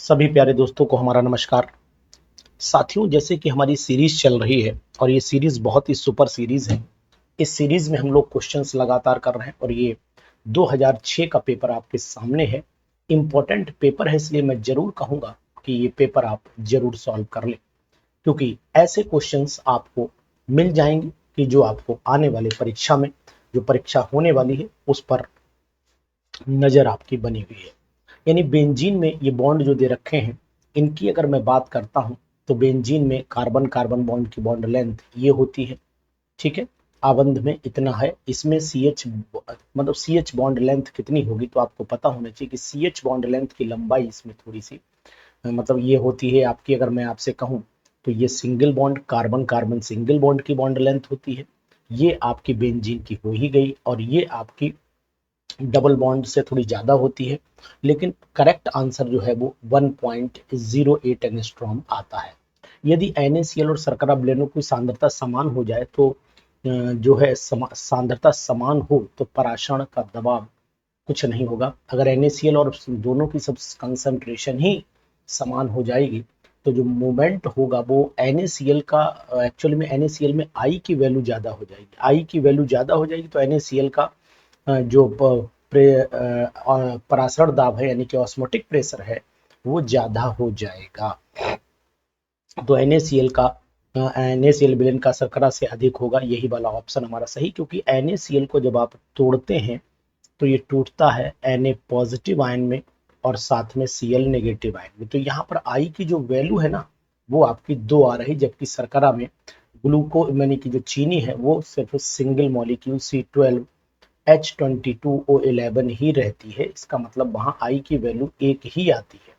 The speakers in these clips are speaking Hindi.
सभी प्यारे दोस्तों को हमारा नमस्कार। साथियों, जैसे कि हमारी सीरीज चल रही है और ये सीरीज बहुत ही सुपर सीरीज है। इस सीरीज में हम लोग क्वेश्चंस लगातार कर रहे हैं और ये 2006 का पेपर आपके सामने है। इंपॉर्टेंट पेपर है, इसलिए मैं जरूर कहूंगा कि ये पेपर आप जरूर सॉल्व कर लें, क्योंकि ऐसे क्वेश्चंस आपको मिल जाएंगे कि जो आपको आने वाले परीक्षा में, जो परीक्षा होने वाली है, उस पर नजर आपकी बनी हुई है। यानी बेंजीन में ये बॉन्ड जो दे रखे हैं, इनकी अगर मैं बात करता हूं तो बेंजीन में कार्बन कार्बन बॉन्ड की बॉन्ड लेंथ ये होती है। ठीक है, आबंध में इतना है। इसमें सी एच मतलब सी एच बॉन्ड लेंथ कितनी होगी, तो आपको पता होना चाहिए कि सी एच बॉन्ड लेंथ की लंबाई इसमें थोड़ी सी मतलब ये होती है आपकी, अगर मैं आपसे कहूं तो ये single bond carbon carbon single bond की बॉन्ड लेंथ होती है। ये आपकी बेंजीन की हो ही गई, और ये आपकी डबल बॉन्ड से थोड़ी ज्यादा होती है। लेकिन करेक्ट आंसर जो है वो 1.08 एंगस्ट्रॉम आता है। यदि NaCl और शर्करा ब्लेनो की सांद्रता समान हो जाए तो जो है सांद्रता समान हो तो पराशरण का दबाव कुछ नहीं होगा। अगर NaCl और दोनों की सब कंसंट्रेशन ही समान हो जाएगी तो जो मूवमेंट होगा वो NaCl का, एक्चुअली में NaCl में I की वैल्यू ज्यादा हो जाएगी। I की वैल्यू ज्यादा हो जाएगी तो NaCl का जो परासरण दाब है, यानी कि ऑस्मोटिक प्रेशर है, वो ज्यादा हो जाएगा। तो NaCl का NaCl विलेन का शर्करा से अधिक होगा, यही वाला ऑप्शन हमारा सही, क्योंकि NaCl को जब आप तोड़ते हैं तो ये टूटता है Na पॉजिटिव आयन में और साथ में Cl नेगेटिव आयन में। तो यहाँ पर I की जो वैल्यू है ना, वो आपकी 2 आ रही, जबकि शर्करा में ग्लूको यानी कि जो चीनी है वो सिर्फ सिंगल मॉलिक्यूल C12 H22O11 ही रहती है। इसका मतलब वहां I की वैल्यू 1 ही आती है।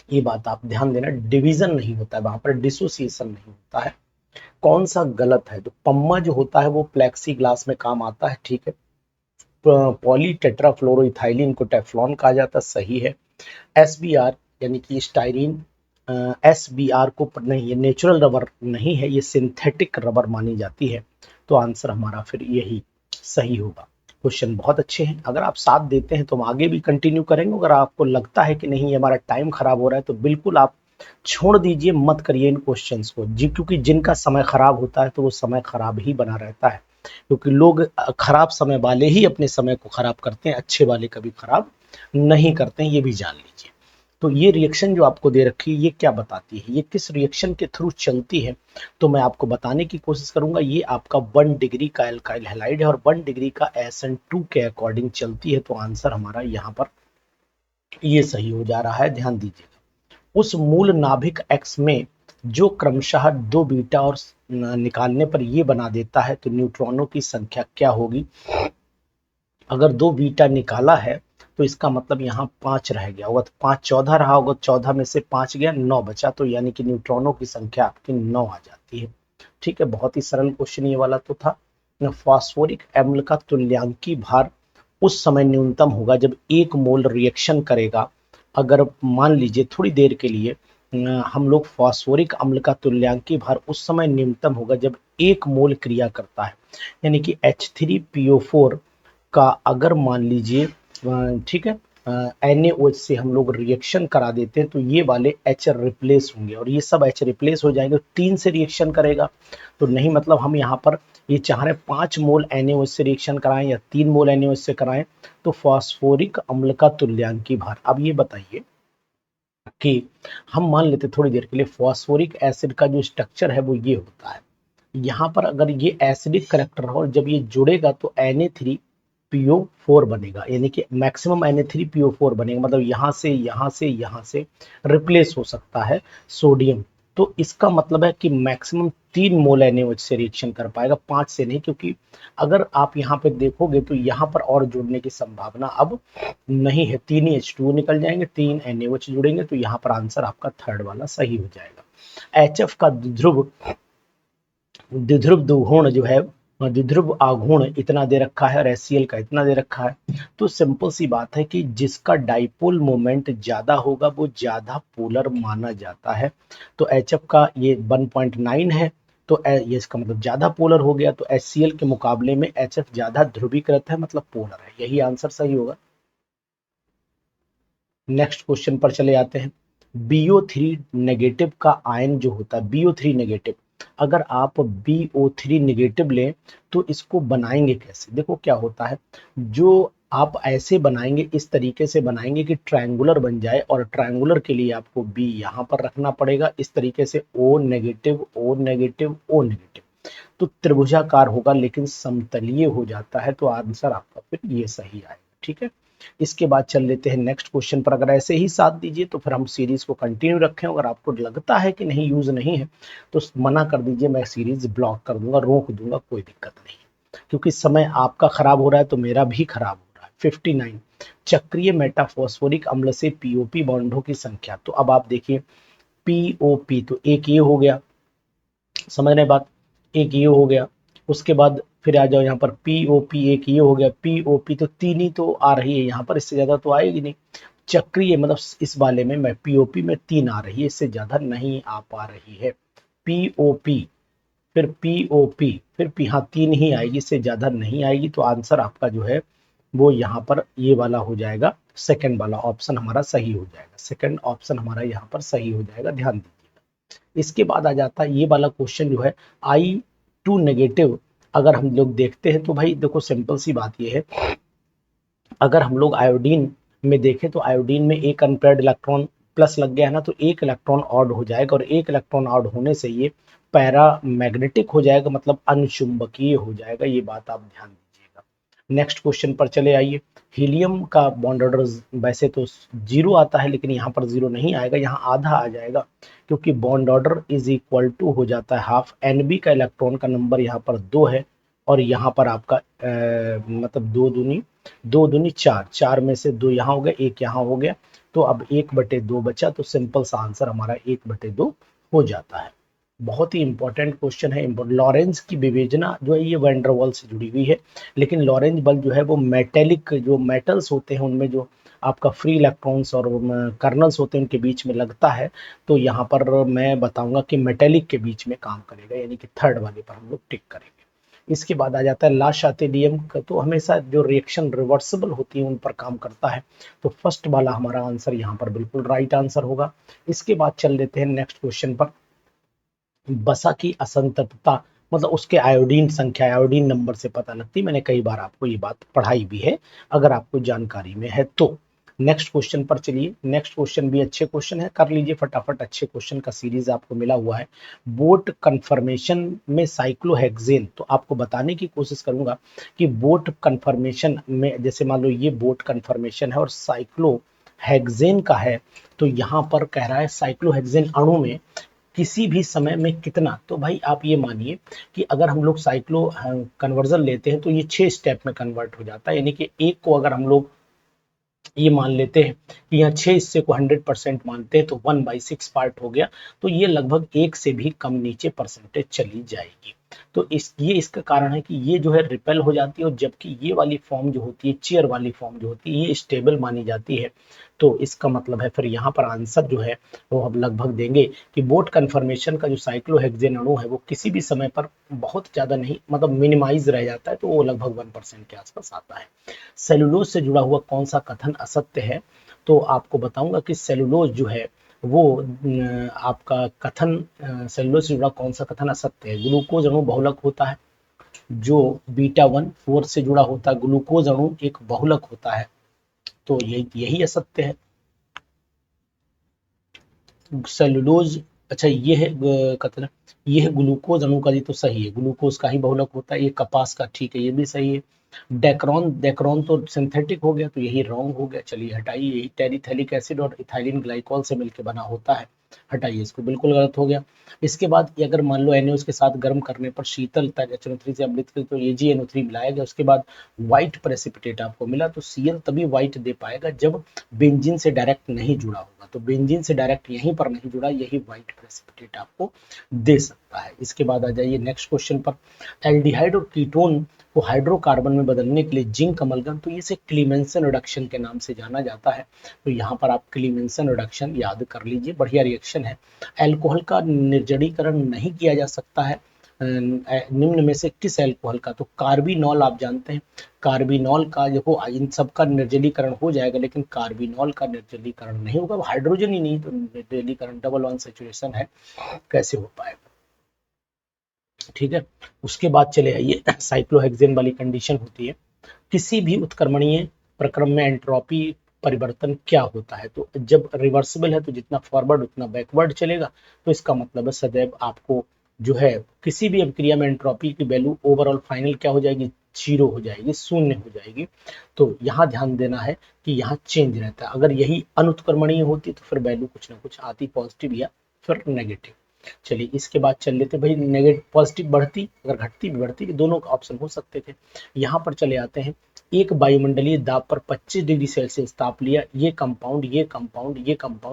ये बात आप ध्यान देना, डिवीजन नहीं होता है वहां पर, डिसोसिएशन नहीं होता है। कौन सा गलत है? तो पम्मा जो होता है वो प्लेक्सी ग्लास में काम आता है, ठीक है। पॉली टेट्राफ्लोरोइथाइलिन को टेफ्लॉन कहा जाता है, सही है। SBR यानी कि स्टाइरिन, SBR को नहीं, ये नेचुरल रबर नहीं है, ये सिंथेटिक रबर मानी जाती है। तो आंसर हमारा फिर यही सही होगा। क्वेश्चन बहुत अच्छे हैं, अगर आप साथ देते हैं तो हम आगे भी कंटिन्यू करेंगे। अगर आपको लगता है कि नहीं ये हमारा टाइम खराब हो रहा है तो बिल्कुल आप छोड़ दीजिए, मत करिए इन क्वेश्चंस को जी, क्योंकि जिनका समय खराब होता है तो वो समय खराब ही बना रहता है। क्योंकि लोग खराब समय वाले ही अपने समय को खराब करते हैं, अच्छे वाले कभी खराब नहीं करते हैं, ये भी जान लीजिए। तो ये रिएक्शन जो आपको दे रखी है, ये क्या बताती है, ये किस रिएक्शन के थ्रू चलती है, तो मैं आपको बताने की कोशिश करूंगा। ये आपका 1 डिग्री का एल्काइल हैलाइड है और 1 डिग्री का SN2 के अकॉर्डिंग चलती है। तो आंसर हमारा यहाँ पर ये सही हो जा रहा है, ध्यान दीजिएगा। उस मूल नाभिक X में जो क्रमशः 2 बीटा और निकालने पर ये बना देता है, तो न्यूट्रॉनों की संख्या क्या होगी? अगर 2 बीटा निकाला है तो इसका मतलब यहाँ 5 रह गया होगा, तो 5 14 रहा होगा, 14 में से 5 गया, 9 बचा, तो यानी कि न्यूट्रॉनों की संख्या आपकी 9 आ जाती है। ठीक है, बहुत ही सरल क्वेश्चन ये वाला तो था। फास्फोरिक अम्ल का तुल्यांकी भार उस समय न्यूनतम होगा जब 1 मोल रिएक्शन करेगा। अगर मान लीजिए थोड़ी देर के लिए हम लोग फास्फोरिक अम्ल का तुल्यांकी भार उस समय न्यूनतम होगा जब 1 मोल क्रिया करता है, यानी कि H3PO4 का अगर मान लीजिए, ठीक है, NaOH से हम लोग रिएक्शन करा देते हैं तो ये वाले H रिप्लेस होंगे और ये सब H रिप्लेस हो जाएंगे, 3 से रिएक्शन करेगा। तो नहीं, मतलब हम यहाँ पर ये चाह रहे हैं 5 मोल NaOH से रिएक्शन कराएं या 3 मोल NaOH से कराएं। तो फास्फोरिक अम्ल का तुल्यांकी भार, अब ये बताइए कि हम मान लेते थोड़ी देर के लिए फास्फोरिक एसिड का जो स्ट्रक्चर है वो ये होता है। यहाँ पर अगर ये एसिडिक करेक्टर हो और जब ये जुड़ेगा तो Na3PO4 बनेगा, यानी कि मैक्सिमम Na3PO4 बनेगा, मतलब यहाँ से यहाँ से यहाँ से रिप्लेस हो सकता है सोडियम। तो इसका मतलब है कि मैक्सिमम 3 मोल NaOH से रिएक्शन कर पाएगा, 5 से नहीं, क्योंकि अगर आप यहाँ पे देखोगे तो यहाँ पर और जुड़ने की संभावना अब नहीं है। 3 ही H2O निकल जाएंगे, 3 NaOH जुड़ेंगे, तो यहाँ पर आंसर आपका थर्ड वाला सही हो जाएगा। HF का द्विध्रुव दुगुण जो है, द्विध्रुव आघूर्ण इतना दे रखा है और HCl का इतना दे रखा है। तो सिंपल सी बात है कि जिसका डाइपोल मोमेंट ज्यादा होगा वो ज्यादा पोलर माना जाता है। तो HF का ये 1.9 है, तो ये इसका मतलब ज्यादा पोलर हो गया। तो HCl के मुकाबले में HF ज्यादा ध्रुवीकृत है, मतलब पोलर है, यही आंसर सही होगा। नेक्स्ट क्वेश्चन पर चले आते हैं। BO3 नेगेटिव का आयन जो होता है BO3 नेगेटिव, अगर आप BO3 नेगेटिव लें तो इसको बनाएंगे कैसे? देखो क्या होता है, जो आप ऐसे बनाएंगे, इस तरीके से बनाएंगे कि ट्रायंगुलर बन जाए, और ट्रायंगुलर के लिए आपको B यहाँ पर रखना पड़ेगा, इस तरीके से O negative O negative O negative, तो त्रिभुजाकार होगा लेकिन समतलीय हो जाता है, तो आंसर आपका फिर ये सही आएगा। ठीक है, इसके बाद चल लेते हैं नेक्स्ट क्वेश्चन पर। अगर ऐसे ही साथ दीजिए तो फिर हम सीरीज को कंटिन्यू रखें, अगर आपको लगता है कि नहीं यूज नहीं है तो मना कर दीजिए, मैं सीरीज ब्लॉक कर दूंगा, रोक दूंगा, कोई दिक्कत नहीं, क्योंकि समय आपका खराब हो रहा है तो मेरा भी खराब हो रहा है। 59, चक्रीय मेटाफॉस्फोरिक अम्ल से पीओपी बॉन्डों की संख्या। तो अब आप देखिए पीओपी तो एक ये हो गया, समझ रहे बात, एक ये हो गया, उसके बाद फिर आ जाओ यहाँ पर पीओपी, एक ये हो गया पीओपी, तो तीन ही तो आ रही है यहाँ पर, इससे ज्यादा तो आएगी नहीं। चक्रीय मतलब इस वाले में मैं पीओपी में तीन आ रही है, इससे ज्यादा नहीं आ पा रही है। पीओपी फिर पीओपी फिर पी, हाँ तीन ही आएगी, इससे ज्यादा नहीं आएगी, तो आंसर आपका जो है वो यहाँ पर ये वाला हो जाएगा, सेकंड वाला ऑप्शन हमारा सही हो जाएगा, सेकंड ऑप्शन हमारा यहाँ पर सही हो जाएगा, ध्यान दीजिएगा। इसके बाद आ जाता है ये वाला क्वेश्चन जो है I2 नेगेटिव, अगर हम लोग देखते हैं तो भाई देखो सिंपल सी बात ये है, अगर हम लोग आयोडीन में देखें तो आयोडीन में एक अनपेयर्ड इलेक्ट्रॉन प्लस लग गया है ना, तो एक इलेक्ट्रॉन ऑड हो जाएगा, और एक इलेक्ट्रॉन ऑड होने से ये पैरामैग्नेटिक हो जाएगा, मतलब अनुचुंबकीय हो जाएगा, ये बात आप ध्यान दीजिएगा। नेक्स्ट क्वेश्चन पर चले आइए। हीलियम का बॉन्ड ऑर्डर वैसे तो 0 आता है, लेकिन यहाँ पर 0 नहीं आएगा, यहाँ आधा आ जाएगा, क्योंकि bond order is equal to हो जाता है हाफ। Nb का इलेक्ट्रॉन का नंबर यहाँ पर 2 है, और यहाँ पर आपका मतलब दो दूनी चार, चार में से दो यहाँ हो गया, एक यहाँ हो गया, तो अब 1/2 बचा, तो सिंपल सा आंसर हमारा 1/2 हो जाता है। बहुत ही इंपॉर्टेंट क्वेश्चन है। लॉरेंज की विवेचना जो है ये वैन डर वाल्स से जुड़ी हुई है, लेकिन लॉरेंज बल जो है वो मेटेलिक जो मेटल्स होते हैं उनमें जो आपका फ्री इलेक्ट्रॉन्स और कर्नल्स होते हैं उनके बीच में लगता है, तो यहाँ पर मैं बताऊंगा कि मेटेलिक के बीच में काम करेगा, यानी कि थर्ड वाले पर हम लोग टिक करेंगे। इसके बाद आ जाता है लाशातेडियम का, तो हमेशा जो रिएक्शन रिवर्सिबल होती है उन पर काम करता है, तो फर्स्ट वाला हमारा आंसर यहाँ पर बिल्कुल राइट आंसर होगा। इसके बाद चल देते हैं नेक्स्ट क्वेश्चन पर। बसा की असंततता मतलब उसके आयोडीन संख्या, आयोडीन नंबर से पता लगती है, मैंने कई बार आपको ये बात पढ़ाई भी है, अगर आपको जानकारी में है तो। नेक्स्ट क्वेश्चन पर चलिए, नेक्स्ट क्वेश्चन भी अच्छे क्वेश्चन है, कर लीजिए फटाफट, अच्छे क्वेश्चन का सीरीज आपको मिला हुआ है। बोट कन्फर्मेशन में साइक्लोहेक्सेन, तो आपको बताने की कोशिश करूंगा कि बोट कन्फर्मेशन में, जैसे मान लो ये बोट कन्फर्मेशन है और साइक्लोहेक्सेन का है, तो यहाँ पर कह रहा है साइक्लोहेक्सेन अणु में किसी भी समय में कितना, तो भाई आप ये मानिए कि अगर हम लोग साइक्लो कन्वर्जन लेते हैं तो ये 6 स्टेप में कन्वर्ट हो जाता है, यानी कि एक को अगर हम लोग ये मान लेते हैं कि यहाँ 6 हिस्से को 100% मानते हैं तो 1/6 पार्ट हो गया, तो ये लगभग एक से भी कम नीचे परसेंटेज चली जाएगी। तो ये इसका कारण है कि ये जो है रिपेल हो जाती है, और जबकि ये वाली फॉर्म जो होती है, चेयर वाली फॉर्म जो होती है, ये स्टेबल मानी जाती है। तो इसका मतलब है फिर यहाँ पर आंसर जो है वो हम लगभग देंगे कि बोट कन्फर्मेशन का जो साइक्लोहेक्सेन अणु है वो किसी भी समय पर बहुत ज्यादा नहीं, मतलब मिनिमाइज रह जाता है, तो वो लगभग 1% के आसपास आता है। सेलुलोज से जुड़ा हुआ कौन सा कथन असत्य है, तो आपको बताऊंगा कि सेलुलोज जो है वो आपका कथन, सेलुलोज से जुड़ा कौन सा कथन असत्य है। ग्लूकोज अणु बहुलक होता है, जो β1 4 से जुड़ा होता है, ग्लूकोज अणु एक बहुलक होता है, तो यही असत्य है। सेलुलोज, अच्छा ये है कथन, ये है ग्लूकोज अणु का, ये तो सही है, ग्लूकोज का ही बहुलक होता है, ये कपास का, ठीक है ये भी सही है। डेक्रोन, डेक्रोन तो सिंथेटिक हो गया, तो यही रॉन्ग हो गया, चलिए हटाइए, यही टेरिथेलिक एसिड और इथाइलिन ग्लाइकोल से मिलकर बना होता है, हटाइए इसको, बिल्कुल गलत हो गया। इसके बाद अगर मान लो NaOH के साथ गर्म करने पर शीतल HNO3 से अमृत तो AgNO3 मिलाया गया, उसके बाद व्हाइट प्रेसिपिटेट आपको मिला, तो Cl तभी व्हाइट दे पाएगा जब बेंजीन से डायरेक्ट नहीं जुड़ा होगा, तो बेंजीन से डायरेक्ट यहीं पर नहीं जुड़ा, यही व्हाइट प्रेसिपिटेट आपको दे सकता है। इसके बाद आ जाइए नेक्स्ट क्वेश्चन पर। एल्डिहाइड और कीटोन को हाइड्रोकार्बन में बदलने के लिए जिंक अमलगम, तो इसे क्लीमेंसन रिडक्शन के नाम से जाना जाता है, तो यहाँ पर आप क्लीमेंसन रिडक्शन याद कर लीजिए, बढ़िया रिएक्शन है। अल्कोहल का निर्जलीकरण नहीं किया जा सकता है, निम्न में से किस एल्कोहल का, तो कार्बिनॉल आप जानते हैं, कार्बिनॉल का देखो इन सब का निर्जलीकरण हो जाएगा, लेकिन कार्बिनॉल का निर्जलीकरण नहीं होगा, हाइड्रोजन ही नहीं, तो निर्जलीकरण डबल बॉन्ड सैचुरेशन है, कैसे हो पाएगा। ठीक है, उसके बाद चले आइए, साइक्लोहेक्सेन वाली कंडीशन होती है, किसी भी उत्क्रमणीय प्रक्रम में एंट्रोपी परिवर्तन क्या होता है, तो जब रिवर्सिबल है तो जितना फॉरवर्ड उतना बैकवर्ड चलेगा, तो इसका मतलब है सदैव आपको जो है किसी भी अभिक्रिया में एंट्रोपी की वैल्यू ओवरऑल फाइनल क्या हो जाएगी, जीरो हो जाएगी, शून्य हो जाएगी। तो यहाँ ध्यान देना है कि यहाँ चेंज रहता है, अगर यही अनुत्क्रमणीय होती तो फिर वैल्यू कुछ ना कुछ आती, पॉजिटिव या फिर नेगेटिव। चलिए इसके बाद चल लेते भाई, नेगेटिव पॉजिटिव बढ़ती अगर घटती भी बढ़ती, दोनों का ऑप्शन हो सकते थे। यहाँ पर चले आते हैं, एक वायुमंडलीय दाब पर 25 डिग्री सेल्सियस ताप लिया, ये कंपाउंड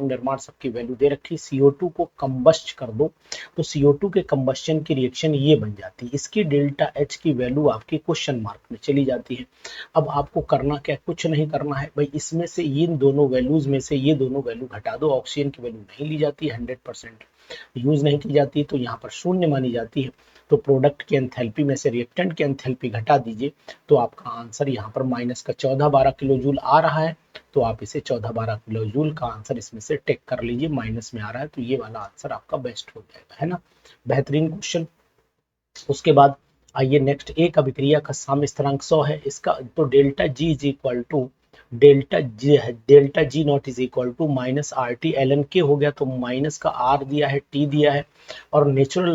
निर्माण सबकी वैल्यू दे रखी, CO2 को कंबस्ट कर दो, तो CO2 के कंबस्शन की रिएक्शन ये बन जाती है, इसकी डेल्टा H की वैल्यू आपकी क्वेश्चन मार्क में चली जाती है। अब आपको करना क्या, कुछ नहीं करना है भाई, इसमें से इन दोनों वैल्यूज में से ये दोनों वैल्यू घटा दो, ऑक्सीजन की वैल्यू नहीं ली जाती है, 100% यूज नहीं की जाती, तो यहाँ पर शून्य मानी जाती है। तो प्रोडक्ट की एंथैल्पी में से रिएक्टेंट की एंथैल्पी घटा दीजिए, तो आपका आंसर यहाँ पर माइनस का 14-12 किलो जूल आ रहा है, तो आप इसे 14-12 किलो जूल का आंसर इसमें से टेक कर लीजिए, माइनस में आ रहा है, तो ये वाला आंसर आपका बेस्ट हो जाएगा, है ना, बेहतरीन क्वेश्चन। उसके बाद आइए नेक्स्ट, एक अभिक्रिया का साम्य स्थिरांक 100 है, इसका तो delta G is equal to delta G not is equal to minus R T L N के हो गया, तो माइनस का आर दिया है, टी दिया है, और नेचुरल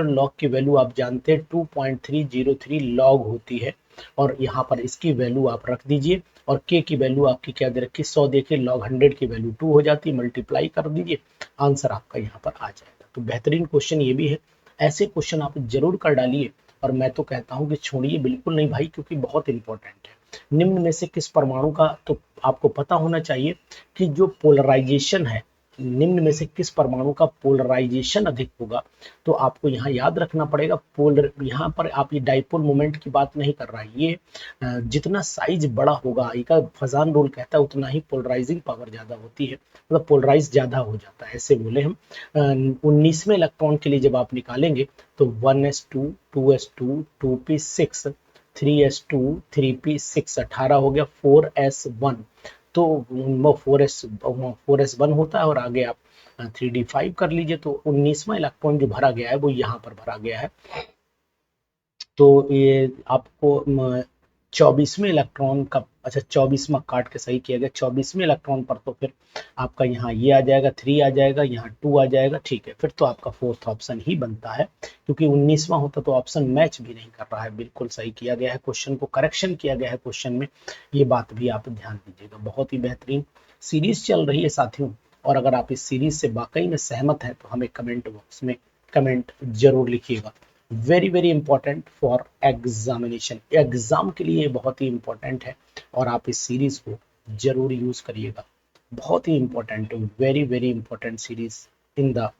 लॉग की वैल्यू आप जानते हैं 2.303 लॉग होती है, और यहाँ पर इसकी वैल्यू आप रख दीजिए, और के की वैल्यू आपकी क्या दे रखी, 100 देखिए, लॉग 100 की वैल्यू 2 हो जाती है, मल्टीप्लाई कर दीजिए, आंसर आपका यहाँ पर आ जाएगा। तो बेहतरीन क्वेश्चन ये भी है, ऐसे क्वेश्चन आप जरूर कर डालिए, और मैं तो कहता हूं कि छोड़िए बिल्कुल नहीं भाई, क्योंकि बहुत इंपॉर्टेंट है। निम्न में से किस परमाणु का, तो आपको पता होना चाहिए कि जो पोलराइजेशन है, निम्न में से किस परमाणु का पोलराइजेशन अधिक होगा, तो आपको यहाँ याद रखना पड़ेगा, पोलर यहाँ पर आप ये डाइपोल मोमेंट की बात नहीं कर रहा है, ये जितना साइज बड़ा होगा, आई का फजान रूल कहता है, उतना ही पोलराइजिंग पावर ज्यादा होती है, मतलब पोलराइज ज्यादा हो जाता है, ऐसे बोले हम। 19वें इलेक्ट्रॉन के लिए जब आप निकालेंगे, तो 1s2 2s2 2p6 3s2 3p6 18 हो गया, 4s1, तो 4s1 होता है, और आगे आप 3d5 कर लीजिए, तो 19वां इलेक्ट्रॉन जो भरा गया है वो यहाँ पर भरा गया है। तो ये आपको 24वें इलेक्ट्रॉन का, अच्छा 24वां काट के सही किया गया, 24वें इलेक्ट्रॉन पर तो फिर आपका यहाँ ये आ जाएगा, 3 आ जाएगा, यहाँ 2 आ जाएगा, ठीक है, फिर तो आपका फोर्थ ऑप्शन ही बनता है, क्योंकि 19वां होता तो ऑप्शन मैच भी नहीं कर रहा है, बिल्कुल सही किया गया है, क्वेश्चन को करेक्शन किया गया है क्वेश्चन में, ये बात भी आप ध्यान दीजिएगा। बहुत ही बेहतरीन सीरीज चल रही है साथियों, और अगर आप इस सीरीज से वाकई में सहमत हैं तो हमें कमेंट बॉक्स में कमेंट जरूर लिखिएगा। Very very important for examination, exam के लिए बहुत ही इंपॉर्टेंट है, और आप इस सीरीज को जरूर यूज करिएगा, बहुत ही important, very very important series in the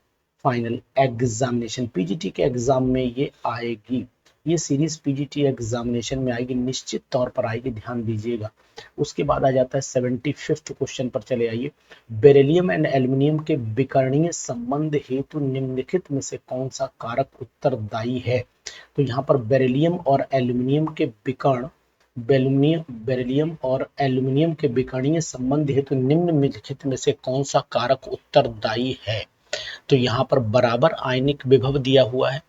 final examination. PGT के एग्जाम में ये आएगी, ये सीरीज पीजीटी एग्जामिनेशन में आएगी, निश्चित तौर पर आएगी, ध्यान दीजिएगा। उसके बाद आ जाता है 75th क्वेश्चन पर चले आइए, बेरिलियम एंड एल्युमिनियम के विकर्णीय संबंध हेतु निम्नलिखित में से कौन सा कारक उत्तरदायी है, तो यहाँ पर बेरिलियम और एल्युमिनियम के विकर्ण, बेरिलियम और एल्युमिनियम के विकर्णीय संबंध हेतु निम्नलिखित में से कौन सा कारक उत्तरदायी है, तो यहाँ पर बराबर आयनिक विभव दिया हुआ है,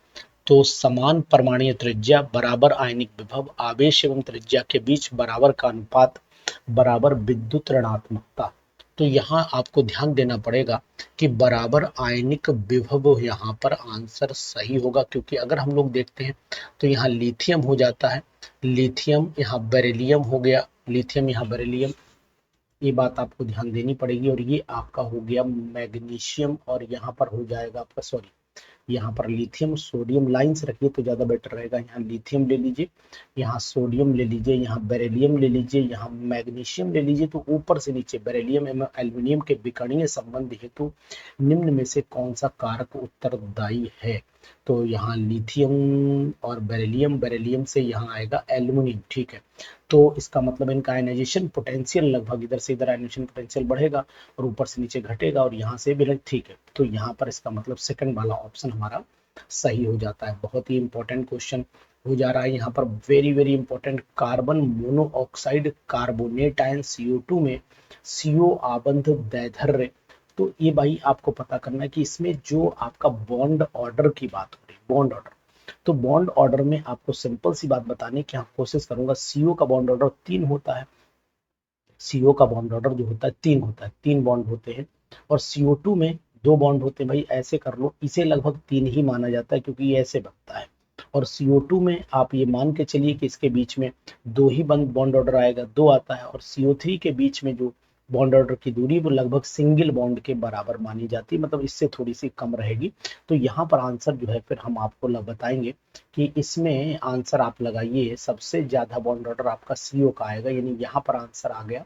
तो समान परमाणुीय त्रिज्या, बराबर आयनिक विभव, आवेश एवं त्रिज्या के बीच बराबर का अनुपात, बराबर विद्युत ऋणात्मकता। तो यहाँ आपको ध्यान देना पड़ेगा कि बराबर आयनिक विभव यहाँ पर आंसर सही होगा, क्योंकि अगर हम लोग देखते हैं तो यहाँ लिथियम हो जाता है, लिथियम यहाँ बेरिलियम हो गया, लिथियम यहाँ बेरिलियम, ये बात आपको ध्यान देनी पड़ेगी, और ये आपका हो गया मैग्नीशियम, और यहाँ पर हो जाएगा आपका, सॉरी यहाँ पर लिथियम सोडियम लाइन्स रखिए तो ज्यादा बेटर रहेगा, यहाँ लिथियम ले लीजिए, यहाँ सोडियम ले लीजिए, यहाँ बेरिलियम ले लीजिए, यहाँ मैग्नीशियम ले लीजिए, तो ऊपर से नीचे बेरिलियम एवं एल्युमिनियम के विकर्णीय संबंध हेतु निम्न में से कौन सा कारक उत्तरदायी है, तो यहाँ लिथियम और बेरिलियम, बेरिलियम से यहाँ आएगा एल्युमिनियम, ठीक है, तो इसका मतलब इनका आयनाइजेशन पोटेंशियल लगभग इधर से इधर आयनाइजेशन पोटेंशियल बढ़ेगा, और ऊपर से नीचे घटेगा, और यहाँ से भी, ठीक है, तो यहाँ पर इसका मतलब सेकंड वाला ऑप्शन हमारा सही हो जाता है। बहुत ही इंपॉर्टेंट क्वेश्चन हो जा रहा है यहाँ पर, very very important. Carbon monoxide carbonate ion CO2 में CO आबंध दैर्ध्य। तो ये भाई आपको पता करना है कि इसमें जो आपका बॉन्ड ऑर्डर की बात हो रही है, बॉन्ड ऑर्डर, तो बॉन्ड ऑर्डर में आपको सिंपल सी बात बताने की कोशिश करूंगा। CO का बॉन्ड ऑर्डर 3 होता है, CO का बॉन्ड ऑर्डर जो होता है 3 होता है, 3 बॉन्ड होते हैं। और CO2 में 2 बॉन्ड होते हैं। भाई ऐसे कर लो, इसे लगभग 3 ही माना जाता है क्योंकि ये ऐसे बनता है। और CO2 में आप ये मान के चलिए कि इसके बीच में 2 ही बॉन्ड ऑर्डर आएगा, 2 आता है। और CO3 के बीच में जो बॉन्ड ऑर्डर की दूरी वो लगभग सिंगल बॉन्ड के बराबर मानी जाती है, मतलब इससे थोड़ी सी कम रहेगी। तो यहाँ पर आंसर जो है फिर हम आपको बताएंगे कि इसमें आंसर आप लगाइए, सबसे ज्यादा बॉन्ड ऑर्डर आपका CO का आएगा, यानी यहाँ पर आंसर आ गया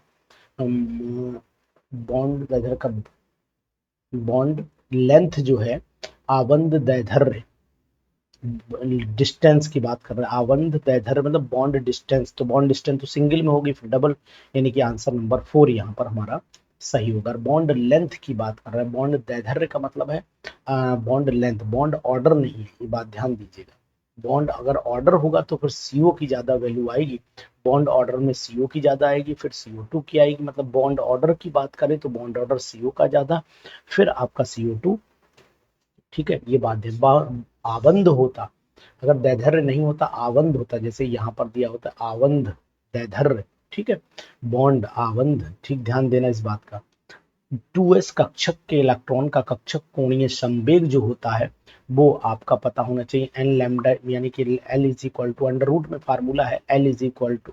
बॉन्ड दैर्ध्य का, बॉन्ड लेंथ जो है, आबंध दैर्ध्य, डिस्टेंस की बात कर रहे हैं, आबंध दैर्ध्य मतलब बॉन्ड डिस्टेंस। तो बॉन्ड डिस्टेंस तो सिंगल में होगी, फिर डबल, यानी कि आंसर नंबर 4 यहाँ पर हमारा सही होगा। बॉन्ड लेंथ की बात कर रहे हैं, बॉन्ड दैर्ध्य का मतलब है बॉन्ड लेंथ, बॉन्ड ऑर्डर नहीं है, ये बात ध्यान दीजिएगा। बॉन्ड अगर ऑर्डर होगा तो फिर CO की ज्यादा वैल्यू आएगी, बॉन्ड ऑर्डर में CO की ज्यादा आएगी, फिर CO2 की आएगी। मतलब बॉन्ड ऑर्डर की बात करें तो बॉन्ड ऑर्डर CO का ज्यादा, फिर आपका CO2। ठीक है, ये बात है। आबंध होता, अगर दैर्ध्य नहीं होता, आबंध होता, जैसे यहाँ पर दिया होता आबंध दैर्ध्य, ठीक है, बॉन्ड आबंध, ठीक, ध्यान देना इस बात का। 2s कक्षक के इलेक्ट्रॉन का कक्षक कोणीय संवेग जो होता है वो आपका पता होना चाहिए, एन लैम्डा, यानी कि L is equal to under root में फार्मूला है, L is equal to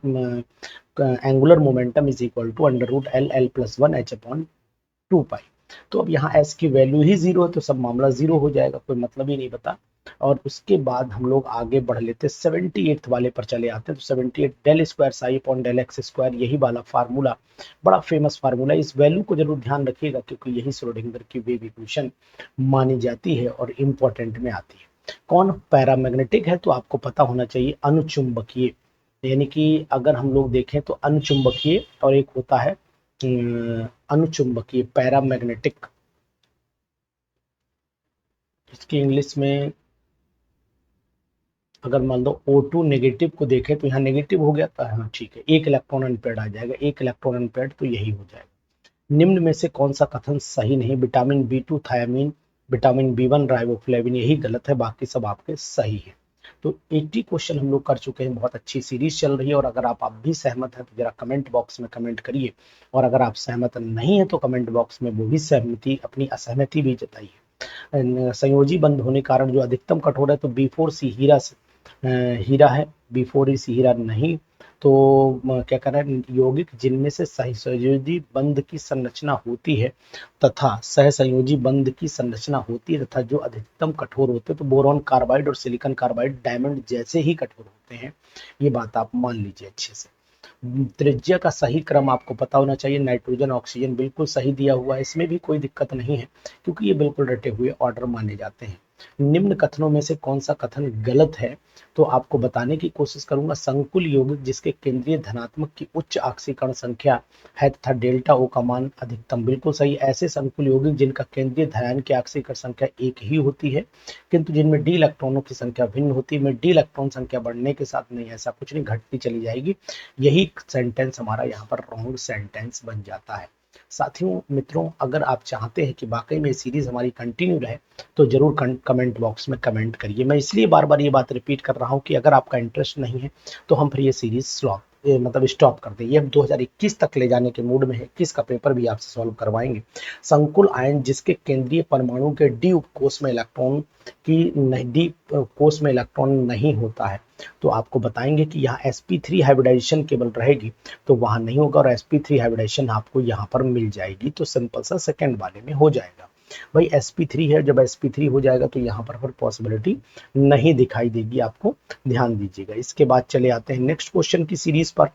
angular momentum is equal to under root L+1 h/2 pi. तो अब यहाँ s की वैल्यू ही 0 है तो सब मामला 0 हो जाएगा, कोई मतलब ही नहीं बता। और उसके बाद हम लोग आगे बढ़ लेते 78 वाले पर चले आते हैं। तो 78 del square psi upon del x square, यही वाला फार्मूला बड़ा फेमस फार्मूला है। इस वैल्यू को जरूर ध्यान रखिएगा क्योंकि यही श्रोडिंगर की वेव इक्वेशन मानी जाती है और इम्पोर्टेंट में आती है। कौन पैरामैग्नेटिक है तो आपको पता होना चाहिए अनुचुंबकीय, यानी कि अगर हम लोग देखें तो अनुचुंबकीय और एक होता है अनुचुंबकीय, पैरामैग्नेटिक। इसकी इंग्लिश में अगर मान लो O2 नेगेटिव को देखें तो यहाँ नेगेटिव हो गया था, हाँ ठीक है, 1 इलेक्ट्रॉन अनपेयर्ड आ जाएगा, 1 इलेक्ट्रॉन अनपेयर्ड, तो यही हो जाएगा। निम्न में से कौन सा कथन सही नहीं? Vitamin B2 thiamine, vitamin B1 riboflavin, यही गलत है, बाकी सब आपके सही है। तो 80 क्वेश्चन हम लोग कर चुके हैं, बहुत अच्छी सीरीज चल रही है। और अगर आप भी सहमत हैं तो जरा कमेंट बॉक्स में कमेंट करिए, और अगर आप सहमत नहीं है तो कमेंट बॉक्स में वो भी सहमति, अपनी असहमति भी जताइए। संयोजी बंध होने के कारण जो अधिकतम कठोर है तो B4C हीरा से हीरा है, B4E हीरा नहीं। तो क्या कह रहा है, यौगिक जिनमें से सहसंयोजी बंध की संरचना होती है तथा सहसंयोजी बंध की संरचना होती है तथा जो अधिकतम कठोर होते हैं, तो बोरॉन कार्बाइड और सिलिकॉन कार्बाइड डायमंड जैसे ही कठोर होते हैं, ये बात आप मान लीजिए अच्छे से। त्रिज्या का सही क्रम आपको पता होना चाहिए, नाइट्रोजन ऑक्सीजन बिल्कुल सही दिया हुआ है, इसमें भी कोई दिक्कत नहीं है क्योंकि ये बिल्कुल रटे हुए ऑर्डर माने जाते हैं। निम्न कथनों में से कौन सा कथन गलत है तो आपको बताने की कोशिश करूंगा। संकुल यौगिक जिसके केंद्रीय धनात्मक की उच्च ऑक्सीकरण संख्या है तथा डेल्टा O का मान अधिकतम, बिल्कुल सही। ऐसे संकुल यौगिक जिनका केंद्रीय धनायन की ऑक्सीकरण संख्या एक ही होती है किंतु जिनमें डी इलेक्ट्रॉनों की संख्या भिन्न होती है, डी इलेक्ट्रॉन संख्या बढ़ने के साथ नहीं, ऐसा कुछ नहीं, घटती चली जाएगी। यही सेंटेंस हमारा यहाँ पर रॉन्ग सेंटेंस बन जाता है। साथियों मित्रों, अगर आप चाहते हैं कि वाकई में सीरीज हमारी कंटिन्यू रहे तो जरूर कमेंट बॉक्स में कमेंट करिए। मैं इसलिए बार बार ये बात रिपीट कर रहा हूँ कि अगर आपका इंटरेस्ट नहीं है तो हम फिर ये सीरीज मतलब स्टॉप कर दें। ये 2021 तक ले जाने के मूड में है, 21 का पेपर भी आपसे सॉल्व करवाएंगे। संकुल आयन जिसके केंद्रीय परमाणु के डी उपकोष में इलेक्ट्रॉन की डी कोष में इलेक्ट्रॉन नहीं होता है, तो आपको बताएंगे कि यहाँ sp3 हाइब्रिडाइजेशन केवल रहेगी, तो वहां नहीं होगा, और sp3 हाइब्रिडाइजेशन आपको यहाँ पर मिल जाएगी। तो सिंपल सा सेकंड वाले में हो जाएगा। भाई sp3 है, जब sp3 हो जाएगा तो यहाँ पर फिर पॉसिबिलिटी नहीं दिखाई देगी, आपको ध्यान दीजिएगा। इसके बाद चले आते हैं नेक्स्ट क्वेश्चन की सीरीज पर,